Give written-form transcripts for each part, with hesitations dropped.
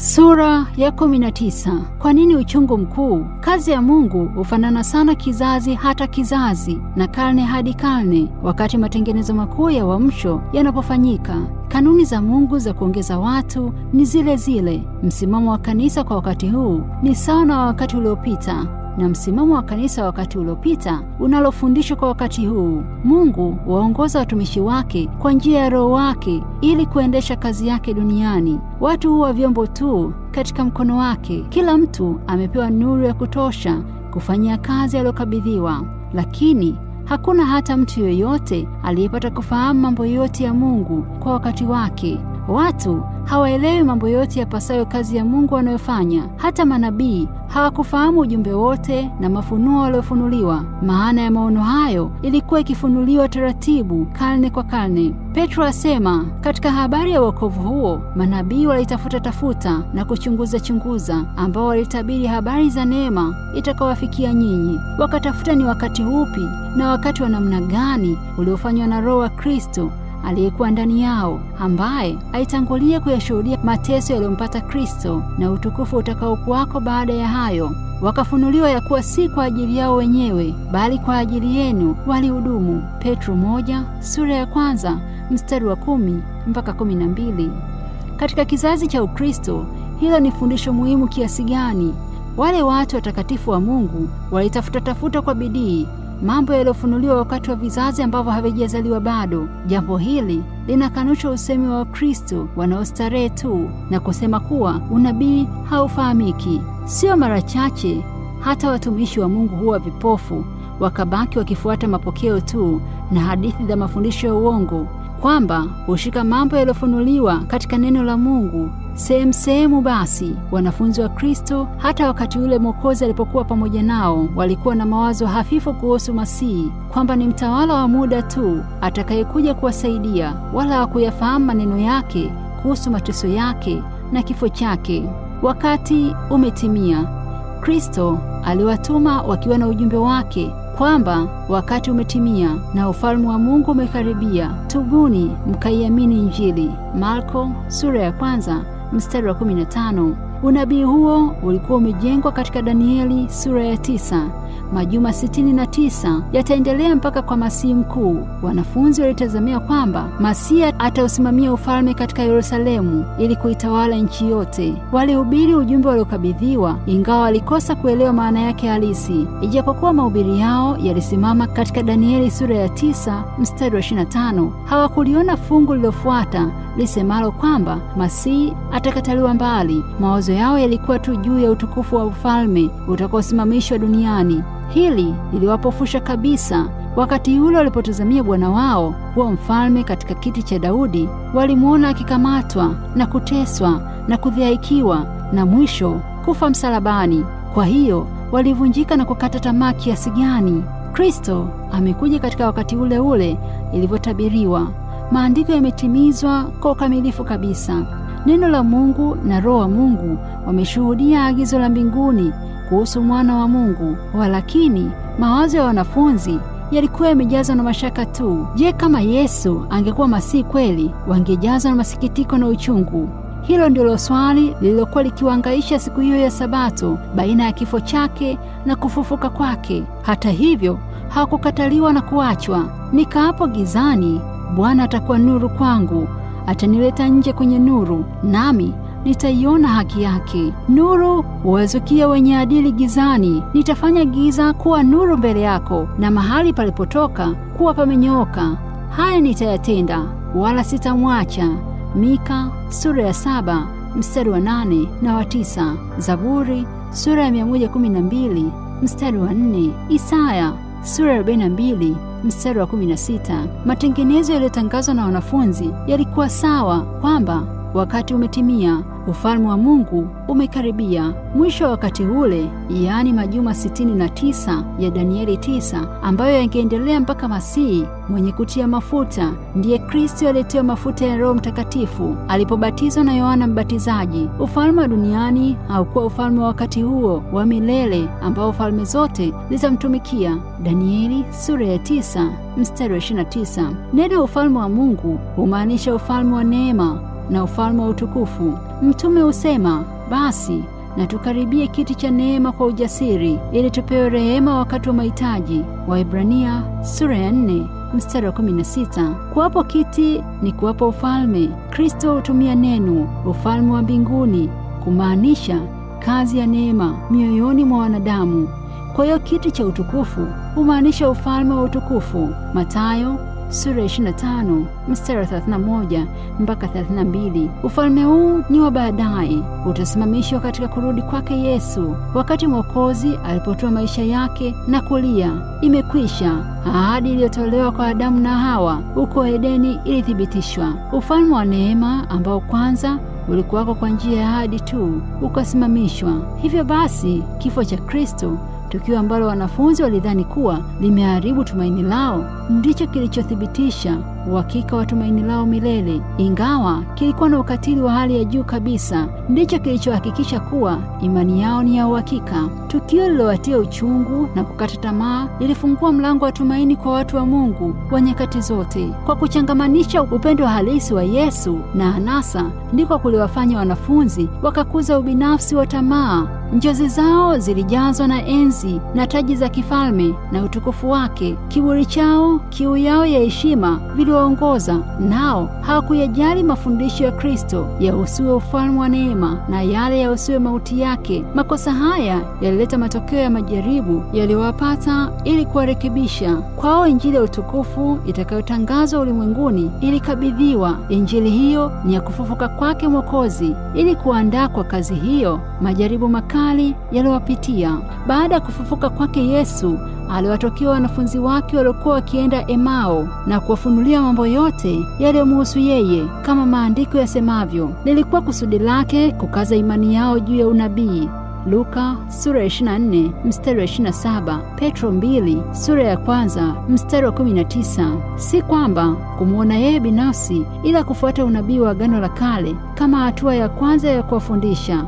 Sura ya 19. Kwa nini uchungu mkuu? Kazi ya Mungu hufanana sana kizazi hata kizazi na karne hadi karne. Wakati matengenezo makuu ya uamsho yanapofanyika, kanuni za Mungu za kuongeza watu ni zile zile. Msimamo wa kanisa kwa wakati huu ni sawa na wakati uliopita, na msimamo wa kanisa wakati uliopita unalofundishwa kwa wakati huu. Mungu waongoza watumishi wake kwa njia ya Roho wake ili kuendesha kazi yake duniani. Watu huwa vyombo tu katika mkono wake. Kila mtu amepewa nuru ya kutosha kufanyia kazi aliyokabidhiwa, lakini hakuna hata mtu yoyote aliyepata kufahamu mambo yote ya Mungu kwa wakati wake. Watu hawaelewi mambo yote yapasayo kazi ya Mungu wanayofanya. Hata manabii hawakufahamu ujumbe wote na mafunuo waliofunuliwa. Maana ya maono hayo ilikuwa ikifunuliwa taratibu, karne kwa karne. Petro asema, katika habari ya wokovu huo manabii walitafuta na kuchunguza, ambao walitabiri habari za neema itakawafikia nyinyi. Wakatafuta ni wakati upi na wakati wa namna gani uliofanywa na Roho wa Kristo aliyekuwa ndani yao, ambaye aitangulia kuyashuhudia mateso yaliyompata Kristo na utukufu utakaokuwako baada ya hayo. Wakafunuliwa ya kuwa si kwa ajili yao wenyewe, bali kwa ajili yenu walihudumu. Petro 1 sura ya 1 mstari wa 10 mpaka 12. Katika kizazi cha Ukristo, hilo ni fundisho muhimu kiasi gani! Wale watu watakatifu wa Mungu walitafuta kwa bidii mambo yaliyofunuliwa wakati wa vizazi ambavyo havijazaliwa bado. Jambo hili linakanusha usemi wa Wakristo wanaostarehe tu na kusema kuwa unabii haufahamiki. Sio mara chache hata watumishi wa Mungu huwa vipofu, wakabaki wakifuata mapokeo tu na hadithi za mafundisho ya uongo, kwamba hushika mambo yaliyofunuliwa katika neno la Mungu sehemu. Basi wanafunzi wa Kristo, hata wakati ule Mwokozi alipokuwa pamoja nao, walikuwa na mawazo hafifu kuhusu Masihi, kwamba ni mtawala wa muda tu atakayekuja kuwasaidia, wala hawakuyafahamu maneno yake kuhusu mateso yake na kifo chake. Wakati umetimia. Kristo aliwatuma wakiwa na ujumbe wake kwamba wakati umetimia na ufalme wa Mungu umekaribia. Tubuni mkaiamini Injili. Marko sura ya 1 mstari wa 15. Unabii huo ulikuwa umejengwa katika Danieli sura ya 9. Majuma 69 yataendelea mpaka kwa Masihi mkuu. Wanafunzi walitazamia kwamba Masihi atausimamia ufalme katika Yerusalemu ili kuitawala nchi yote. Walihubiri ujumbe waliokabidhiwa, ingawa walikosa kuelewa maana yake halisi. Ijapokuwa mahubiri yao yalisimama katika Danieli sura ya 9 mstari wa 25, hawakuliona fungu lilofuata lisemalo kwamba Masihi atakataliwa mbali. Mawazo yao yalikuwa tu juu ya utukufu wa ufalme utakaosimamishwa duniani. Hili liliwapofusha kabisa. Wakati ule walipotazamia Bwana wao kuwa mfalme katika kiti cha Daudi, walimuona akikamatwa na kuteswa na kudhihaikiwa na mwisho kufa msalabani. Kwa hiyo walivunjika na kukata tamaa kiasi gani! Kristo amekuja katika wakati ule ule ilivyotabiriwa. Maandiko yametimizwa kwa ukamilifu kabisa. Neno la Mungu na Roho wa Mungu wameshuhudia agizo la mbinguni kuhusu mwana wa Mungu. Walakini mawazo ya wanafunzi yalikuwa yamejazwa na mashaka tu. Je, kama Yesu angekuwa Masihi kweli, wangejazwa na masikitiko na uchungu? Hilo ndilo swali lililokuwa likiwahangaisha siku hiyo ya Sabato, baina ya kifo chake na kufufuka kwake. Hata hivyo hawakukataliwa na kuachwa. Nikaapo gizani, Bwana atakuwa nuru kwangu, atanileta nje kwenye nuru, nami nitaiona haki yake. Nuru huwazukia wenye adili gizani. Nitafanya giza kuwa nuru mbele yako, na mahali palipotoka kuwa pamenyooka. Haya nitayatenda, wala sitamwacha. Mika sura ya 7 mstari wa 8 na wa 9. Zaburi sura ya 112 mstari wa 4. Isaya sura ya 42 mstari wa 16. Matengenezo yaliyotangazwa na wanafunzi yalikuwa sawa, kwamba wakati umetimia, ufalme wa Mungu umekaribia. Mwisho wa wakati ule, yaani majuma 69 ya Danieli 9, ambayo yangeendelea mpaka Masihi mwenye kutia mafuta, ndiye Kristo aliyetiwa mafuta ya Roho Mtakatifu alipobatizwa na Yohana Mbatizaji. Ufalme wa duniani haukuwa ufalme wa wakati huo wa milele ambao falme zote zitamtumikia. Danieli sura ya 9 mstari wa 29. Neno ufalme wa Mungu humaanisha ufalme wa neema na ufalme wa utukufu. Mtume husema, Basi na tukaribie kiti cha neema kwa ujasiri, ili tupewe rehema wakati wa mahitaji. Waebrania sura ya 4 mstari wa 16. Kuwapo kiti ni kuwapo ufalme. Kristo hutumia neno ufalme wa mbinguni kumaanisha kazi ya neema mioyoni mwa wanadamu. Kwa hiyo kiti cha utukufu humaanisha ufalme wa utukufu. Mathayo sura 25 mstari wa 31 mpaka 32. Ufalme huu ni wa baadaye, utasimamishwa katika kurudi kwake Yesu, wakati Mwokozi alipotoa maisha yake na kulia, imekwisha. Ahadi iliyotolewa kwa Adamu na Hawa huko Edeni ilithibitishwa. Ufalme wa neema ambao kwanza ulikuwako kwa njia ya ahadi tu ukasimamishwa. Hivyo basi kifo cha Kristo, tukio ambalo wanafunzi walidhani kuwa limeharibu tumaini lao, ndicho kilichothibitisha uhakika wa tumaini lao milele. Ingawa kilikuwa na ukatili wa hali ya juu kabisa, ndicho kilichohakikisha kuwa imani yao ni ya uhakika. Tukio lilowatia uchungu na kukata tamaa lilifungua mlango wa tumaini kwa watu wa Mungu wa nyakati zote. Kwa kuchangamanisha upendo halisi wa Yesu na anasa, ndiko kuliwafanya wanafunzi wakakuza ubinafsi wa tamaa. Njozi zao zilijazwa na enzi na taji za kifalme na utukufu wake. Kiburi chao, kiu yao ya heshima viliwaongoza, nao hawakuyajali mafundisho ya Kristo yahusuye ufalme wa neema na yale yahusuye mauti yake. Makosa haya yalileta matokeo ya majaribu yaliyowapata ili kuwarekebisha. Kwao injili ya utukufu itakayotangazwa ulimwenguni ilikabidhiwa. Injili hiyo ni ya kufufuka kwake Mwokozi. Ili kuandaa kwa kazi hiyo, majaribu makali yaliwapitia. Baada ya kufufuka kwake Yesu, aliwatokea wanafunzi wake waliokuwa wakienda Emao na kuwafunulia mambo yote yaliyomhusu yeye, kama maandiko yasemavyo. Lilikuwa kusudi lake kukaza imani yao juu ya unabii. Luka sura ya 24 mstari wa 27, Petro 2 sura ya 1 mstari wa 19. Si kwamba kumuona yeye binafsi, ila kufuata unabii wa Agano la Kale kama hatua ya kwanza ya kuwafundisha.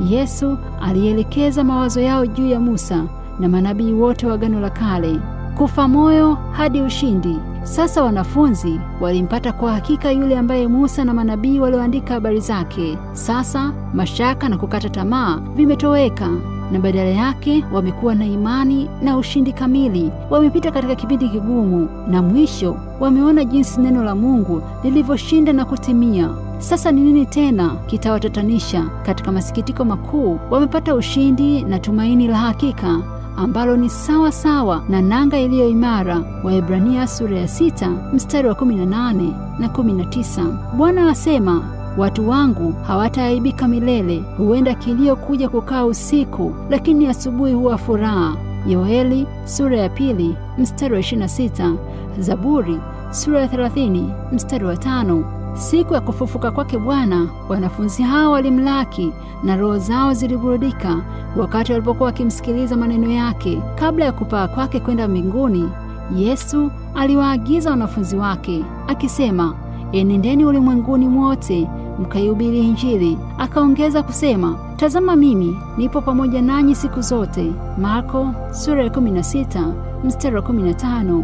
Yesu alielekeza mawazo yao juu ya Musa na manabii wote wa Agano la Kale. Kufa moyo hadi ushindi. Sasa wanafunzi walimpata kwa hakika yule ambaye Musa na manabii walioandika habari zake. Sasa mashaka na kukata tamaa vimetoweka, na badala yake wamekuwa na imani na ushindi kamili. Wamepita katika kipindi kigumu, na mwisho wameona jinsi neno la Mungu lilivyoshinda na kutimia. Sasa ni nini tena kitawatatanisha? Katika masikitiko makuu wamepata ushindi na tumaini la hakika ambalo ni sawa sawa na nanga iliyo imara. Waebrania sura ya 6 mstari wa 18 na 19. Bwana asema, watu wangu hawataaibika milele. Huenda kilio kuja kukaa usiku, lakini asubuhi huwa furaha. Yoeli sura ya 2 mstari wa 26. Zaburi sura ya 30 mstari wa 5. Siku ya kufufuka kwake Bwana, wanafunzi hao walimlaki na roho zao ziliburudika wakati walipokuwa wakimsikiliza maneno yake. Kabla ya kupaa kwake kwenda mbinguni, Yesu aliwaagiza wanafunzi wake akisema, enendeni ulimwenguni mwote mkaihubiri Injili. Akaongeza kusema, tazama mimi nipo pamoja nanyi siku zote. Marko sura ya 16 mstari wa 15.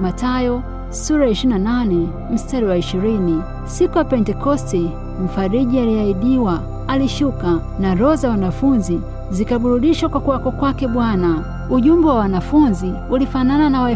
Mathayo sura ya 28 mstari wa 20. Siku ya Pentekoste, mfariji aliyeahidiwa alishuka na roho za wanafunzi zikaburudishwa kwa kuwako kwake Bwana. Ujumbe wa wanafunzi ulifanana na wa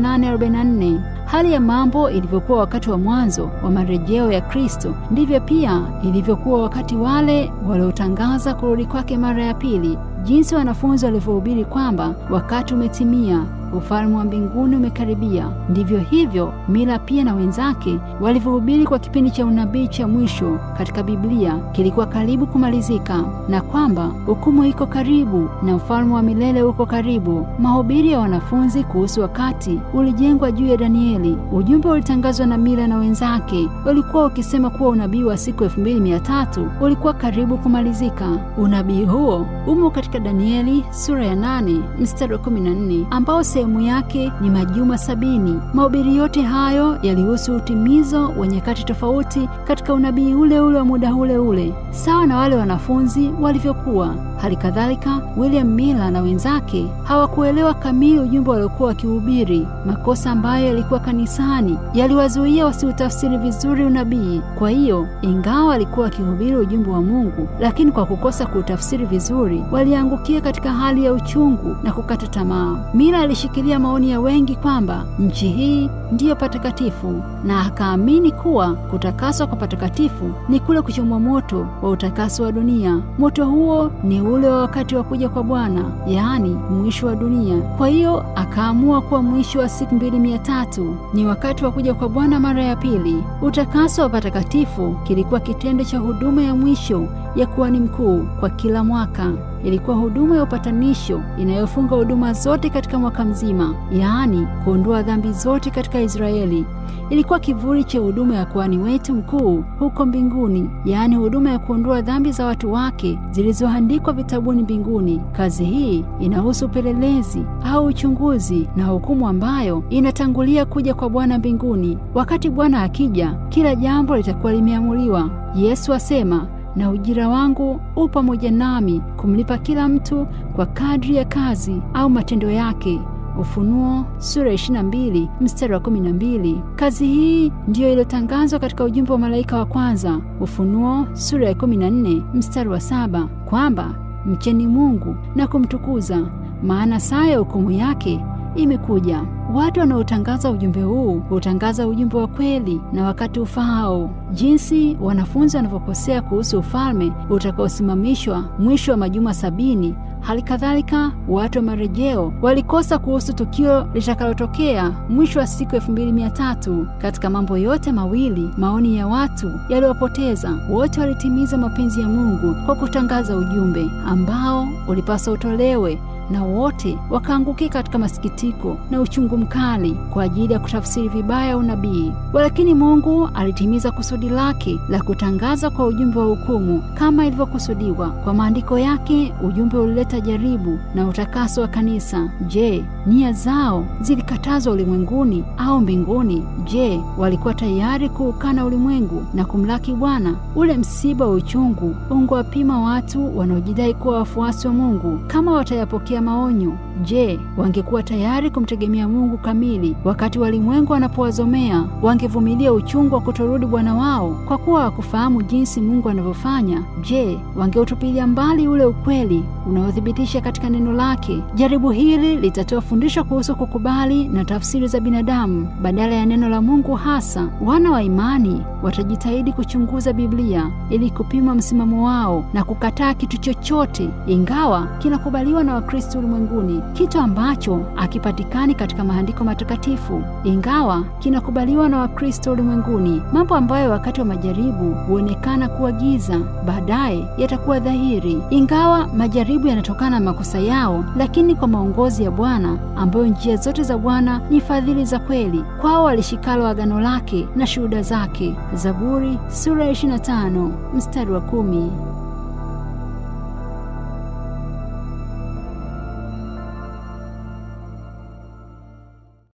1844. Hali ya mambo ilivyokuwa wakati wa mwanzo wa marejeo ya Kristo, ndivyo pia ilivyokuwa wakati wale waliotangaza kurudi kwake mara ya pili. Jinsi wanafunzi walivyohubiri kwamba wakati umetimia, ufalme wa mbinguni umekaribia, ndivyo hivyo Mila pia na wenzake walivyohubiri kwa kipindi cha unabii cha mwisho katika Biblia kilikuwa karibu kumalizika, na kwamba hukumu iko karibu na ufalme wa milele uko karibu. Mahubiri ya wanafunzi kuhusu wakati ulijengwa juu ya Danieli. Ujumbe ulitangazwa na Mila na wenzake walikuwa ukisema kuwa unabii wa siku 2300 ulikuwa karibu kumalizika. Unabii huo umo katika Danieli sura ya 8 mstari wa 14, ambao sehemu yake ni majuma 70. Mahubiri yote hayo yalihusu utimizo wa nyakati tofauti katika unabii ule ule wa muda ule ule, sawa na wale wanafunzi walivyokuwa. Halikadhalika, William Miller na wenzake hawakuelewa kamili ujumbe waliokuwa wakihubiri. Makosa ambayo yalikuwa kanisani yaliwazuia wasiutafsiri vizuri unabii. Kwa hiyo, ingawa walikuwa wakihubiri ujumbe wa Mungu, lakini kwa kukosa kuutafsiri vizuri, waliangukia katika hali ya uchungu na kukata tamaa. Miller alishikilia maoni ya wengi kwamba nchi hii ndiyo patakatifu, na akaamini kuwa kutakaswa kwa patakatifu ni kule kuchomwa moto wa utakaso wa dunia. Moto huo ni ule wa wakati wa kuja kwa Bwana, yaani mwisho wa dunia. Kwa hiyo akaamua kuwa mwisho wa siku 2300 ni wakati wa kuja kwa Bwana mara ya pili. Utakaso wa patakatifu kilikuwa kitendo cha huduma ya mwisho ya kuhani mkuu kwa kila mwaka. Ilikuwa huduma ya upatanisho inayofunga huduma zote katika mwaka mzima, yaani kuondoa dhambi zote katika Israeli. Ilikuwa kivuli cha huduma ya kuhani wetu mkuu huko mbinguni, yaani huduma ya kuondoa dhambi za watu wake zilizoandikwa vitabuni mbinguni. Kazi hii inahusu upelelezi au uchunguzi na hukumu ambayo inatangulia kuja kwa Bwana mbinguni. Wakati Bwana akija, kila jambo litakuwa limeamuliwa. Yesu asema, na ujira wangu upo pamoja nami kumlipa kila mtu kwa kadri ya kazi au matendo yake. Ufunuo sura 22 mstari wa 12. Kazi hii ndiyo iliyotangazwa katika ujumbe wa malaika wa kwanza, Ufunuo sura ya 14 mstari wa 7, kwamba mcheni Mungu na kumtukuza, maana saa ya hukumu yake imekuja. Watu wanaotangaza ujumbe huu hutangaza ujumbe wa kweli na wakati ufaao. Jinsi wanafunzi wanavyokosea kuhusu ufalme utakaosimamishwa mwisho wa majuma 70, halikadhalika watu wa marejeo walikosa kuhusu tukio litakalotokea mwisho wa siku 2300. Katika mambo yote mawili, maoni ya watu yaliwapoteza. Wote walitimiza mapenzi ya Mungu kwa kutangaza ujumbe ambao ulipaswa utolewe, na wote wakaangukia katika masikitiko na uchungu mkali kwa ajili ya kutafsiri vibaya unabii. Walakini Mungu alitimiza kusudi lake la kutangaza kwa ujumbe wa hukumu kama ilivyokusudiwa. Kwa maandiko yake, ujumbe ulileta jaribu na utakaso wa kanisa. Je, nia zao zilikatazwa ulimwenguni au mbinguni? Je, walikuwa tayari kuukana ulimwengu na kumlaki Bwana? Ule msiba wa uchungu ungewapima watu wanaojidai kuwa wafuasi wa Mungu. Kama watayapokea maonyo, je, wangekuwa tayari kumtegemea Mungu kamili wakati walimwengu wanapowazomea? Wangevumilia uchungu wa kutorudi Bwana wao kwa kuwa hawakufahamu jinsi Mungu anavyofanya? Je, wangeutupilia mbali ule ukweli unaothibitisha katika neno lake? Jaribu hili litatoa fundisho kuhusu kukubali na tafsiri za binadamu badala ya neno la Mungu hasa. Wana wa imani watajitahidi kuchunguza Biblia ili kupima msimamo wao na kukataa kitu chochote ingawa kinakubaliwa na Wakristo ulimwenguni, kitu ambacho hakipatikani katika maandiko matakatifu ingawa kinakubaliwa na Wakristo ulimwenguni. Mambo ambayo wakati wa majaribu huonekana kuwa giza, baadaye yatakuwa dhahiri. Ingawa majaribu yanatokana na makosa yao, lakini kwa maongozi ya Bwana, ambayo njia zote za Bwana ni fadhili za kweli, kwao walishikalo agano lake na shuhuda zake. Zaburi sura 25 mstari wa 10.